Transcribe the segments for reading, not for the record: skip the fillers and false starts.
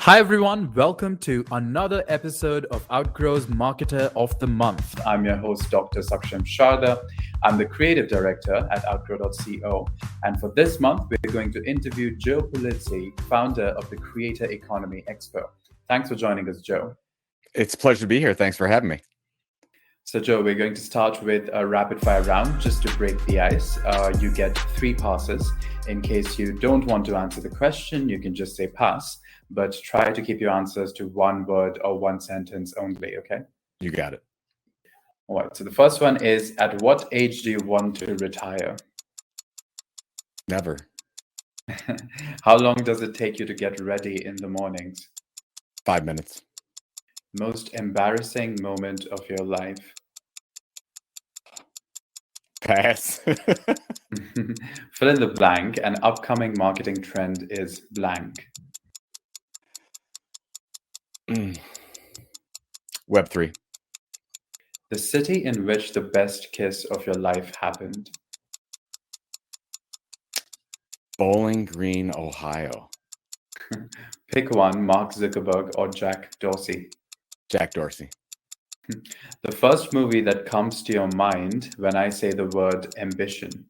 Hi everyone, welcome to another episode of Outgrow's Marketer of the Month. I'm your host, Dr. Saksham Sharda. I'm the creative director at outgrow.co. And for this month, we're going to interview Joe Pulizzi, founder of the Creator Economy Expo. Thanks for joining us, Joe. It's a pleasure to be here. Thanks for having me. So, Joe, we're going to start with a rapid fire round just to break the ice. You get 3 passes. In case you don't want to answer the question, you can just say pass, but try to keep your answers to one word or one sentence only, okay? You got it. All right, so the first one is, at what age do you want to retire? Never. How long does it take you to get ready in the mornings? 5 minutes. Most embarrassing moment of your life? Pass. Fill in the blank. An upcoming marketing trend is blank. Web3. The city in which the best kiss of your life happened? Bowling Green, Ohio. Pick one, Mark Zuckerberg or Jack Dorsey. Jack Dorsey. The first movie that comes to your mind when I say the word ambition?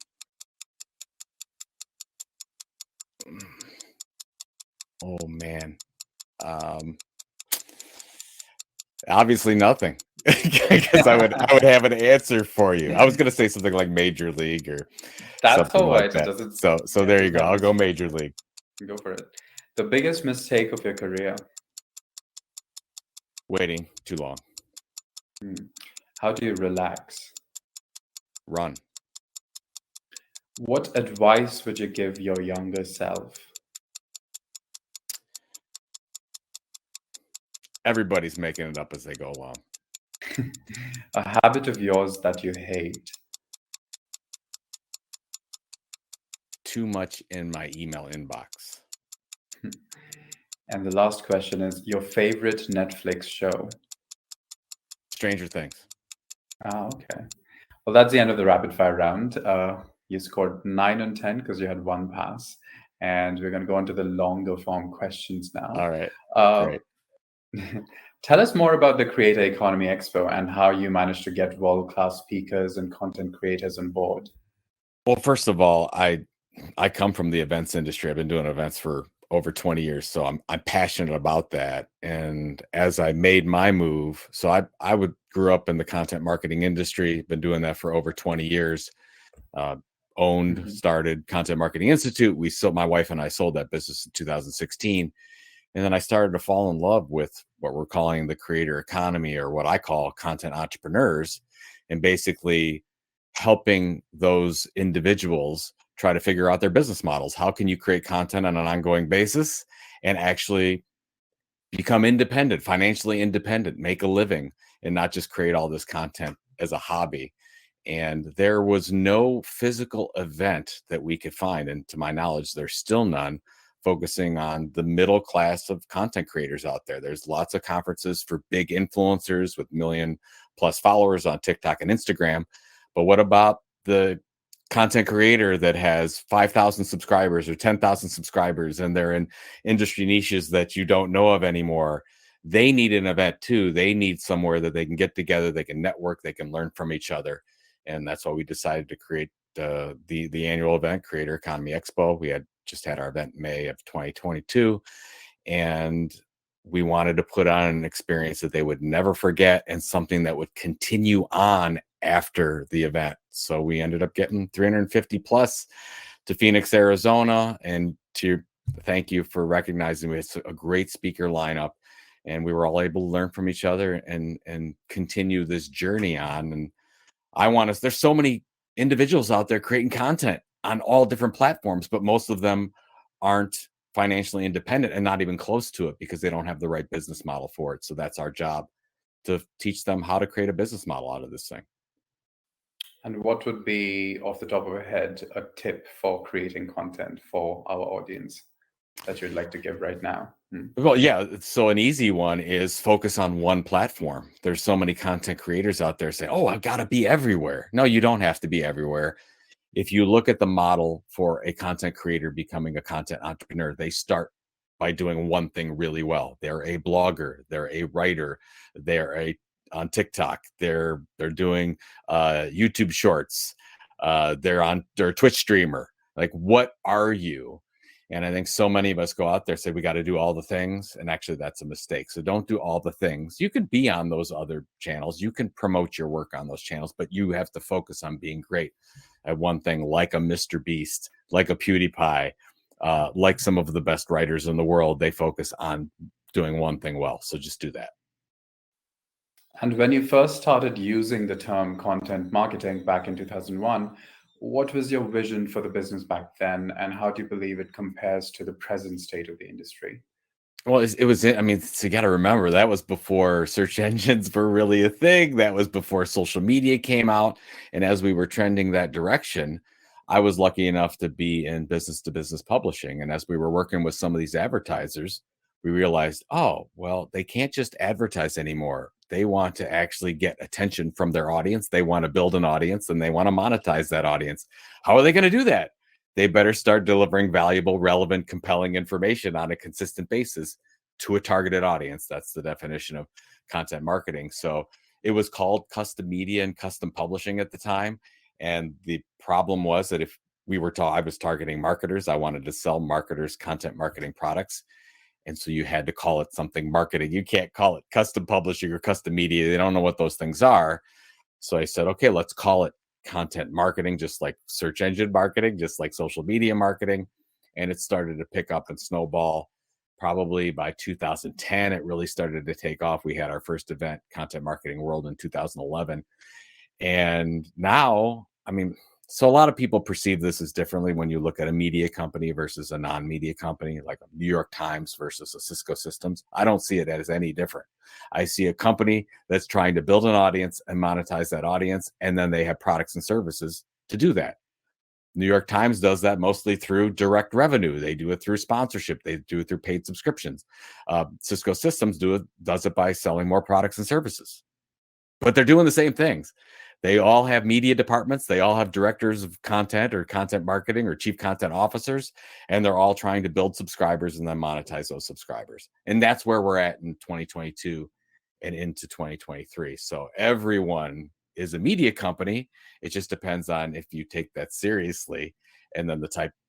Oh man. Obviously nothing, because I would have an answer for you. I was going to say something like Major League or That's something all like right. that. It doesn't, So there you go. I'll go Major League. Go for it. The biggest mistake of your career? Waiting too long. How do you relax? Run. What advice would you give your younger self? Everybody's making it up as they go along. A habit of yours that you hate? Too much in my email inbox. And the last question is, your favorite Netflix show? Stranger Things. Okay. Well, that's the end of the rapid fire round. You scored 9 on 10 because you had 1 pass. And we're going to go on to the longer form questions now. All right. Great. Tell us more about the Creator Economy Expo and how you managed to get world-class speakers and content creators on board. Well, first of all, I come from the events industry. I've been doing events for over 20 years, so I'm passionate about that. And as I made my move, so I grew up in the content marketing industry, been doing that for over 20 years. Started Content Marketing Institute. My wife and I sold that business in 2016. And then I started to fall in love with what we're calling the creator economy, or what I call content entrepreneurs, and basically helping those individuals try to figure out their business models. How can you create content on an ongoing basis and actually become independent, financially independent, make a living, and not just create all this content as a hobby? And there was no physical event that we could find, and to my knowledge, there's still none, focusing on the middle class of content creators out there. There's lots of conferences for big influencers with 1 million+ followers on TikTok and Instagram. But what about the content creator that has 5,000 subscribers or 10,000 subscribers, and they're in industry niches that you don't know of anymore? They need an event too. They need somewhere that they can get together, they can network, they can learn from each other. And that's why we decided to create the annual event, Creator Economy Expo. We had just had our event in May of 2022, and we wanted to put on an experience that they would never forget and something that would continue on after the event. So we ended up getting 350+ to Phoenix, Arizona. And thank you for recognizing me. It's a great speaker lineup, and we were all able to learn from each other and continue this journey on. And there's so many individuals out there creating content on all different platforms, but most of them aren't financially independent and not even close to it because they don't have the right business model for it. So that's our job, to teach them how to create a business model out of this thing. And what would be, off the top of your head, a tip for creating content for our audience that you'd like to give right now? Well, yeah. So an easy one is focus on one platform. There's so many content creators out there saying, oh, I've got to be everywhere. No, you don't have to be everywhere. If you look at the model for a content creator becoming a content entrepreneur, they start by doing one thing really well. They're a blogger, they're a writer, they're on TikTok, they're doing YouTube shorts, they're a Twitch streamer. Like, what are you? And I think so many of us go out there say we got to do all the things, and actually that's a mistake. So don't do all the things. You can be on those other channels, you can promote your work on those channels, but you have to focus on being great at one thing, like a Mr. Beast, like a PewDiePie, like some of the best writers in the world. They focus on doing one thing well. So just do that. And when you first started using the term content marketing back in 2001, what was your vision for the business back then, and how do you believe it compares to the present state of the industry? Well, it was, I mean, so you got to remember that was before search engines were really a thing. That was before social media came out. And as we were trending that direction, I was lucky enough to be in business to business publishing. And as we were working with some of these advertisers, we realized, oh, well, they can't just advertise anymore. They want to actually get attention from their audience. They want to build an audience and they want to monetize that audience. How are they going to do that? They better start delivering valuable, relevant, compelling information on a consistent basis to a targeted audience. That's the definition of content marketing. So it was called custom media and custom publishing at the time. And the problem was that if we were I was targeting marketers, I wanted to sell marketers content marketing products. And so you had to call it something marketing. You can't call it custom publishing or custom media. They don't know what those things are. So I said, okay, let's call it content marketing, just like search engine marketing, just like social media marketing. And it started to pick up and snowball. Probably by 2010, it really started to take off. We had our first event, Content Marketing World, in 2011. And now, I mean, so a lot of people perceive this as differently when you look at a media company versus a non-media company, like a New York Times versus a Cisco Systems. I don't see it as any different. I see a company that's trying to build an audience and monetize that audience, and then they have products and services to do that. New York Times does that mostly through direct revenue. They do it through sponsorship. They do it through paid subscriptions. Cisco Systems does it by selling more products and services. But they're doing the same things. They all have media departments. They all have directors of content or content marketing or chief content officers, and they're all trying to build subscribers and then monetize those subscribers. And that's where we're at in 2022 and into 2023. So everyone is a media company. It just depends on if you take that seriously. And then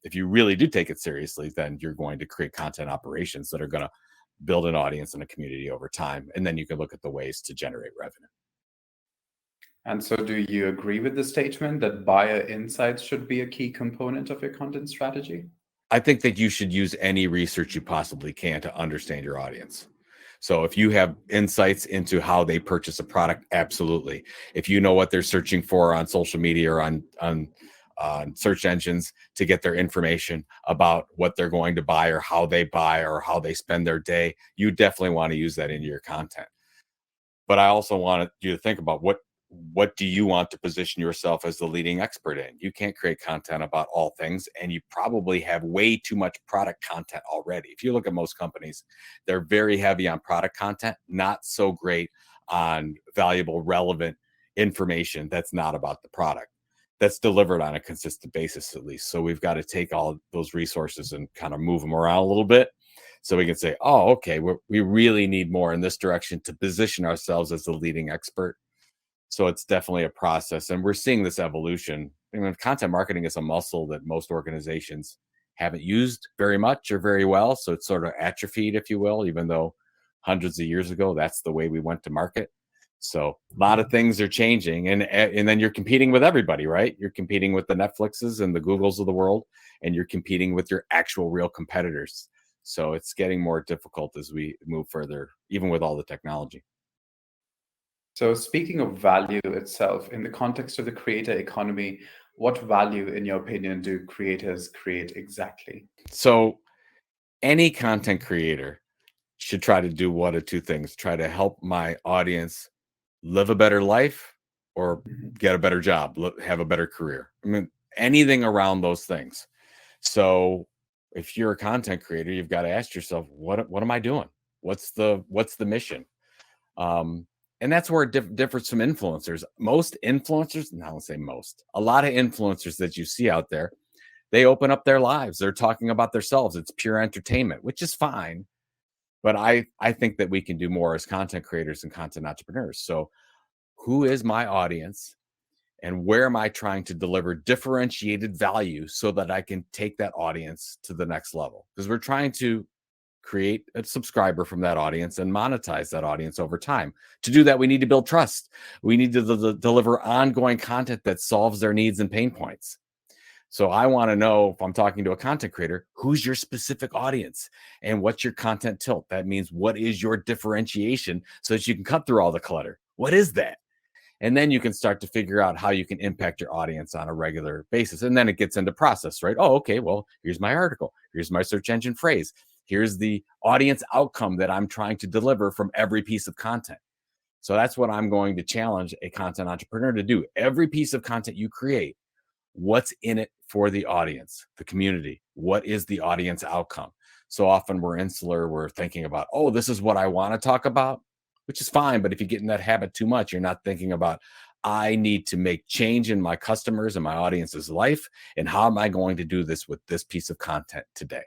if you really do take it seriously, then you're going to create content operations that are going to build an audience and a community over time. And then you can look at the ways to generate revenue. And so do you agree with the statement that buyer insights should be a key component of your content strategy? I think that you should use any research you possibly can to understand your audience. So if you have insights into how they purchase a product, absolutely. If you know what they're searching for on social media or on search engines to get their information about what they're going to buy or how they spend their day, you definitely want to use that into your content. But I also wanted you to think about what do you want to position yourself as the leading expert in? You can't create content about all things, and you probably have way too much product content already. If you look at most companies, they're very heavy on product content, not so great on valuable, relevant information that's not about the product, that's delivered on a consistent basis, at least. So we've got to take all those resources and kind of move them around a little bit, so we can say, oh, okay, we really need more in this direction to position ourselves as the leading expert. So it's definitely a process. And we're seeing this evolution. I mean, content marketing is a muscle that most organizations haven't used very much or very well. So it's sort of atrophied, if you will, even though hundreds of years ago, that's the way we went to market. So a lot of things are changing. And then you're competing with everybody, right? You're competing with the Netflixes and the Googles of the world, and you're competing with your actual real competitors. So it's getting more difficult as we move further, even with all the technology. So speaking of value itself, in the context of the creator economy, what value, in your opinion, do creators create exactly? So any content creator should try to do one of two things: try to help my audience live a better life or get a better job, have a better career. I mean, anything around those things. So if you're a content creator, you've got to ask yourself, what am I doing? What's the mission? And that's where it differs from influencers. Most influencers, not let's say most, a lot of influencers that you see out there, They open up their lives. They're talking about themselves. It's pure entertainment, which is fine. But I think that we can do more as content creators and content entrepreneurs. So who is my audience and where am I trying to deliver differentiated value so that I can take that audience to the next level? Because we're trying to create a subscriber from that audience and monetize that audience over time. To do that, we need to build trust. We need to deliver ongoing content that solves their needs and pain points. So I want to know, if I'm talking to a content creator, who's your specific audience and what's your content tilt? That means what is your differentiation so that you can cut through all the clutter? What is that? And then you can start to figure out how you can impact your audience on a regular basis. And then it gets into process, right? Oh, okay, well, here's my article. Here's my search engine phrase. Here's the audience outcome that I'm trying to deliver from every piece of content. So that's what I'm going to challenge a content entrepreneur to do. Every piece of content you create, what's in it for the audience, the community? What is the audience outcome? So often we're insular. We're thinking about, oh, this is what I want to talk about, which is fine. But if you get in that habit too much, you're not thinking about, I need to make change in my customers and my audience's life. And how am I going to do this with this piece of content today?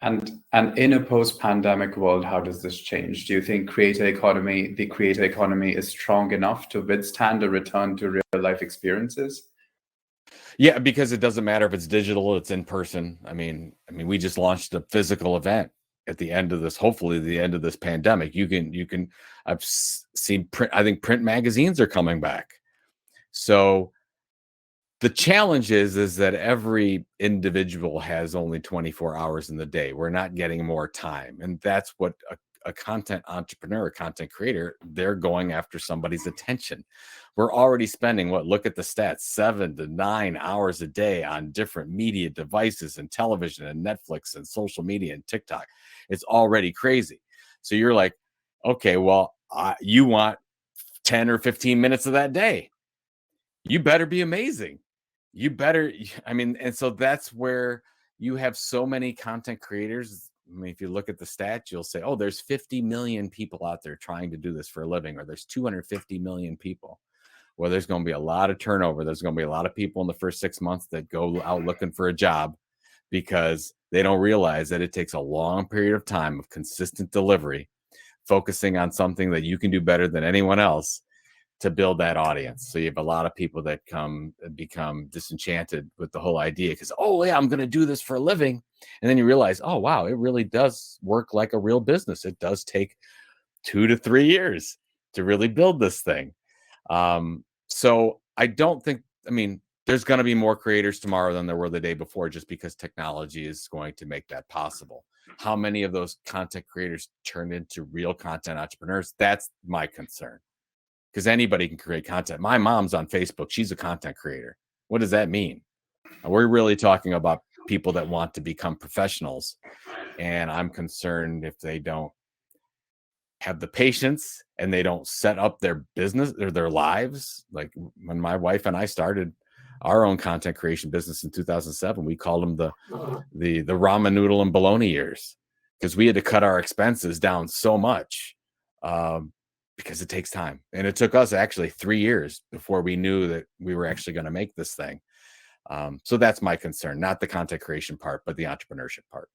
And in a post-pandemic world, how does this change? Do you think the creator economy is strong enough to withstand a return to real life experiences? Yeah, because it doesn't matter if it's digital, it's in person. I mean, we just launched a physical event at the end of this, hopefully the end of this pandemic. I've seen print, I think print magazines are coming back. So the challenge is that every individual has only 24 hours in the day. We're not getting more time. And that's what a content entrepreneur, a content creator, they're going after somebody's attention. We're already spending, look at the stats, 7 to 9 hours a day on different media devices and television and Netflix and social media and TikTok. It's already crazy. So you're like, okay, well, you want 10 or 15 minutes of that day. You better be amazing. And so that's where you have so many content creators. I mean, if you look at the stats, you'll say, oh, there's 50 million people out there trying to do this for a living, or there's 250 million people. Well, there's going to be a lot of turnover. There's going to be a lot of people in the first 6 months that go out looking for a job because they don't realize that it takes a long period of time of consistent delivery, focusing on something that you can do better than anyone else to build that audience. So you have a lot of people that become disenchanted with the whole idea because, oh yeah, I'm going to do this for a living. And then you realize, oh wow, it really does work like a real business. It does take 2 to 3 years to really build this thing. So I don't think, there's going to be more creators tomorrow than there were the day before, just because technology is going to make that possible. How many of those content creators turn into real content entrepreneurs? That's my concern. Because anybody can create content. My mom's on Facebook. She's a content creator. What does that mean? We're really talking about people that want to become professionals. And I'm concerned if they don't have the patience and they don't set up their business or their lives. Like when my wife and I started our own content creation business in 2007, we called them the ramen noodle and bologna years, because we had to cut our expenses down so much. Because it takes time. And it took us actually 3 years before we knew that we were actually going to make this thing. So that's my concern, not the content creation part, but the entrepreneurship part.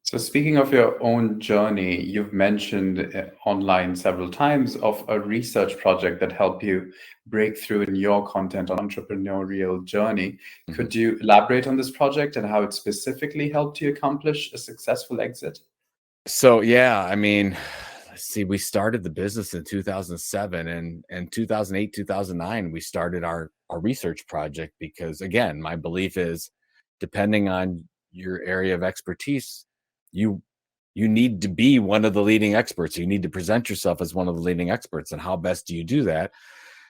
So speaking of your own journey, you've mentioned online several times of a research project that helped you break through in your content entrepreneurial journey. Mm-hmm. Could you elaborate on this project and how it specifically helped you accomplish a successful exit? So, yeah, see, we started the business in 2007 and 2008, 2009, we started our research project because, again, my belief is depending on your area of expertise, you need to be one of the leading experts. You need to present yourself as one of the leading experts. And how best do you do that?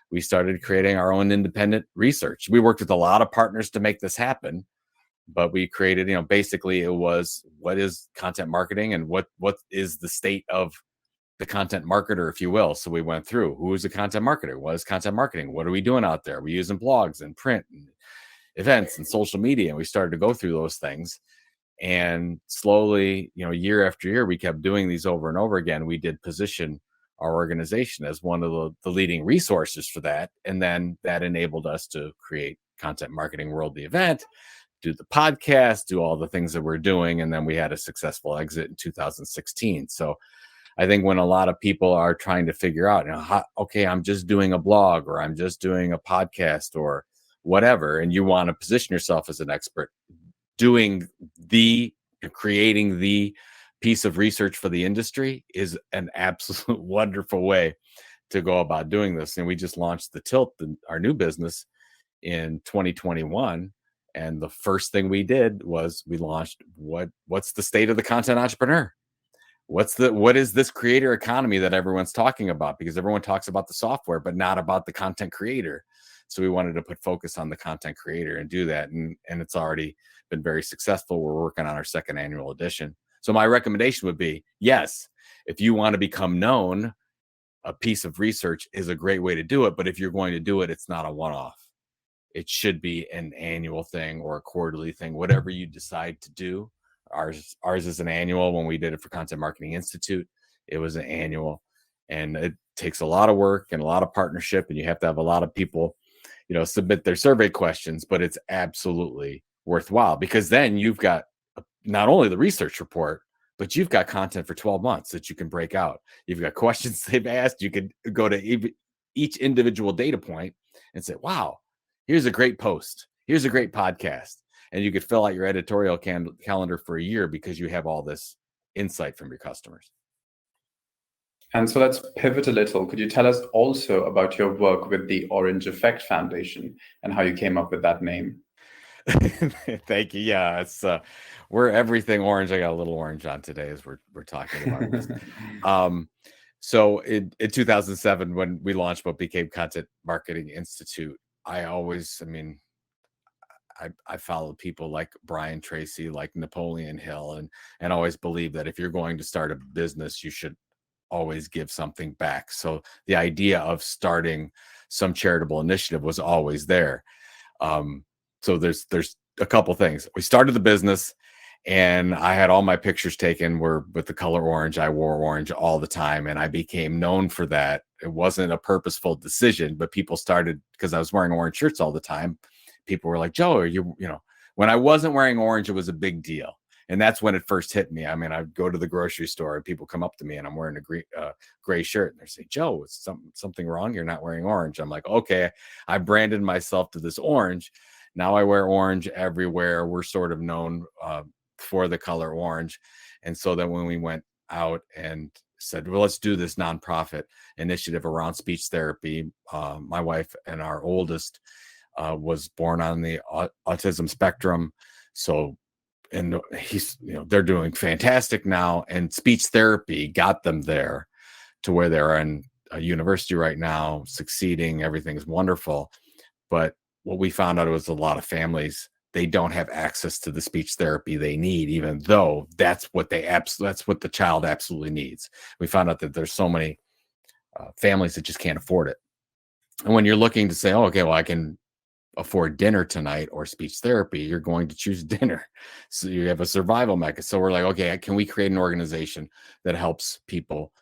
We started creating our own independent research. We worked with a lot of partners to make this happen, but we created, basically it was, what is content marketing and what is the state of the content marketer, if you will. So we went through, who is a content marketer? What is content marketing? What are we doing out there? Are we using blogs and print and events and social media? And we started to go through those things. And slowly, year after year, we kept doing these over and over again. We did position our organization as one of the leading resources for that. And then that enabled us to create Content Marketing World, the event, do the podcast, do all the things that we're doing. And then we had a successful exit in 2016. So I think when a lot of people are trying to figure out, okay, I'm just doing a blog, or I'm just doing a podcast, or whatever, and you want to position yourself as an expert, creating the piece of research for the industry is an absolute wonderful way to go about doing this. And we just launched the Tilt, our new business, in 2021. And the first thing we did was we launched what's the state of the content entrepreneur? What is this creator economy that everyone's talking about? Because everyone talks about the software, but not about the content creator. So we wanted to put focus on the content creator and do that. And it's already been very successful. We're working on our second annual edition. So my recommendation would be, yes, if you want to become known, a piece of research is a great way to do it. But if you're going to do it, it's not a one-off. It should be an annual thing or a quarterly thing, whatever you decide to do. Ours is an annual. When we did it for Content Marketing Institute, it was an annual, and it takes a lot of work and a lot of partnership, and you have to have a lot of people, submit their survey questions, but it's absolutely worthwhile, because then you've got not only the research report, but you've got content for 12 months that you can break out. You've got questions they've asked. You could go to each individual data point and say, wow, here's a great post. Here's a great podcast. And you could fill out your editorial calendar for a year because you have all this insight from your customers. And so let's pivot a little. Could you tell us also about your work with the Orange Effect Foundation and how you came up with that name? Thank you. Yeah, it's we're everything orange. I got a little orange on today as we're talking about this. So in 2007, when we launched what became Content Marketing Institute, I followed people like Brian Tracy, like Napoleon Hill, and always believed that if you're going to start a business, you should always give something back. So the idea of starting some charitable initiative was always there. So there's a couple things. We started the business, and I had all my pictures taken were with the color orange. I wore orange all the time, and I became known for that. It wasn't a purposeful decision, but people started, because I was wearing orange shirts all the time. People were like, Joe, are when I wasn't wearing orange, it was a big deal. And that's when it first hit me. I mean, I'd go to the grocery store and people come up to me and I'm wearing a gray shirt, and they say, Joe, is something wrong? You're not wearing orange. I'm like, okay, I branded myself to this orange. Now I wear orange everywhere. We're sort of known for the color orange. And so then when we went out and said, well, let's do this nonprofit initiative around speech therapy. My wife and our oldest was born on the autism spectrum. So, and they're doing fantastic now. And speech therapy got them there to where they're in a university right now, succeeding. Everything's wonderful. But what we found out was a lot of families, they don't have access to the speech therapy they need, even though that's what the child absolutely needs. We found out that there's so many families that just can't afford it. And when you're looking to say, oh, okay, well, I can afford dinner tonight or speech therapy, you're going to choose dinner. So you have a survival mechanism. So we're like, okay, can we create an organization that helps people,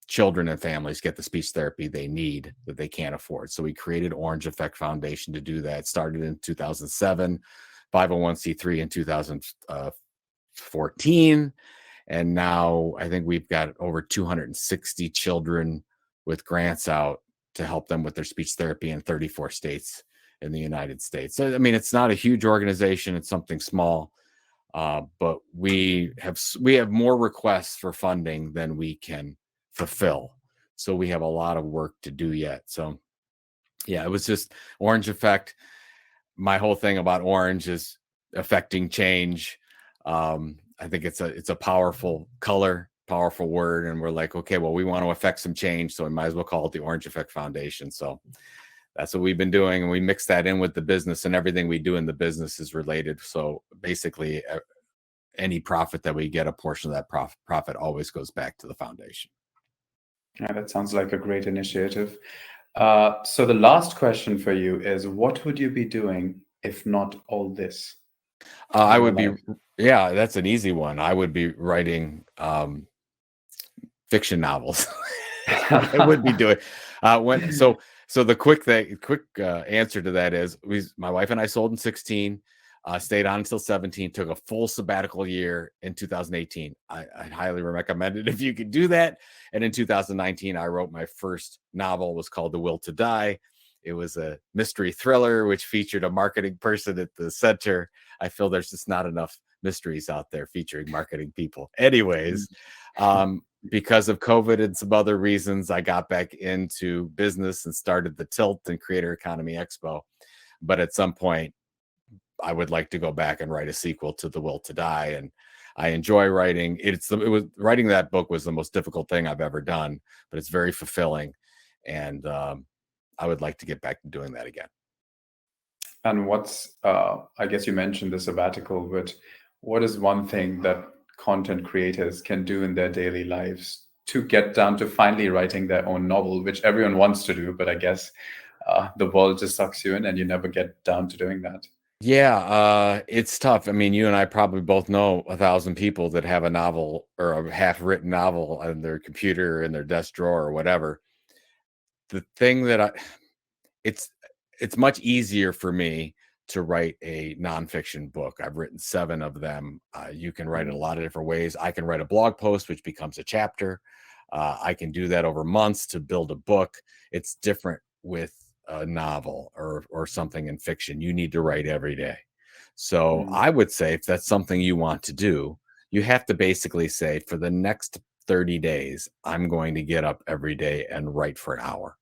children and families, get the speech therapy they need that they can't afford? So we created Orange Effect Foundation to do that. It started in 2007, 501c3 in 2014. And now I think we've got over 260 children with grants out to help them with their speech therapy in 34 states in the United States. So, I mean, it's not a huge organization. It's something small, but we have more requests for funding than we can fulfill. So we have a lot of work to do yet. So yeah, it was just Orange Effect. My whole thing about orange is affecting change. I think it's a powerful color, powerful word. And we're like, okay, well, we want to affect some change. So we might as well call it the Orange Effect Foundation. So that's what we've been doing. And we mix that in with the business, and everything we do in the business is related. So basically any profit that we get, a portion of that profit always goes back to the foundation. Yeah, that sounds like a great initiative. So the last question for you is, what would you be doing if not all this? I would be, yeah, that's an easy one. I would be writing fiction novels. I would be doing So the quick answer to that is my wife and I sold in 16, stayed on until 17, took a full sabbatical year in 2018. I highly recommend it if you could do that. And in 2019, I wrote my first novel. It was called The Will to Die. It was a mystery thriller, which featured a marketing person at the center. I feel there's just not enough mysteries out there featuring marketing people. Anyways, because of COVID and some other reasons, I got back into business and started the Tilt and Creator Economy Expo. But at some point, I would like to go back and write a sequel to The Will to Die. And I enjoy writing. Writing that book was the most difficult thing I've ever done, but it's very fulfilling. And I would like to get back to doing that again. And I guess you mentioned the sabbatical, but what is one thing that content creators can do in their daily lives to get down to finally writing their own novel, which everyone wants to do, but I guess the world just sucks you in and you never get down to doing that? Yeah, it's tough. I mean, you and I probably both know 1,000 people that have a novel or a half-written novel on their computer in their desk drawer or whatever. The thing that it's much easier for me to write a nonfiction book. I've written 7 of them. You can write it a lot of different ways. I can write a blog post, which becomes a chapter. I can do that over months to build a book. It's different with a novel or something in fiction. You need to write every day. So I would say if that's something you want to do, you have to basically say for the next 30 days, I'm going to get up every day and write for an hour.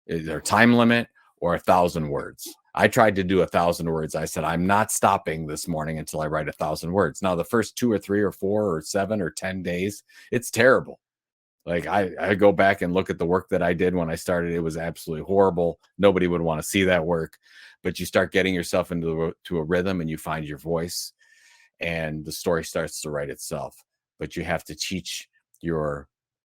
Is there a time limit or 1,000 words? I tried to do 1,000 words. I said, I'm not stopping this morning until I write 1,000 words. Now, the first 2 or 3 or 4 or 7 or 10 days, it's terrible. Like I go back and look at the work that I did when I started. It was absolutely horrible. Nobody would want to see that work, but you start getting yourself into a rhythm and you find your voice and the story starts to write itself. But you have to teach your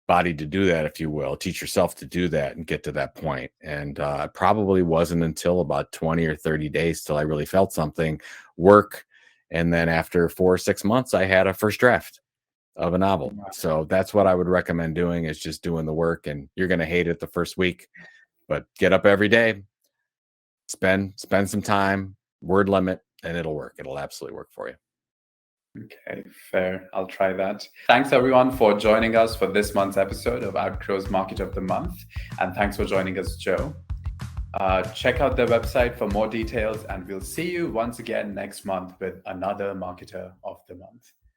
body to do that, if you will, teach yourself to do that and get to that point. And it probably wasn't until about 20 or 30 days till I really felt something work. And then after 4 or 6 months, I had a first draft of a novel. So that's what I would recommend doing, is just doing the work. And you're going to hate it the first week, but get up every day, spend some time, word limit, and it'll work. It'll absolutely work for you. Okay, fair. I'll try that. Thanks everyone for joining us for this month's episode of Outgrow's Market of the Month. And thanks for joining us, Joe. Check out their website for more details, and we'll see you once again next month with another Marketer of the Month.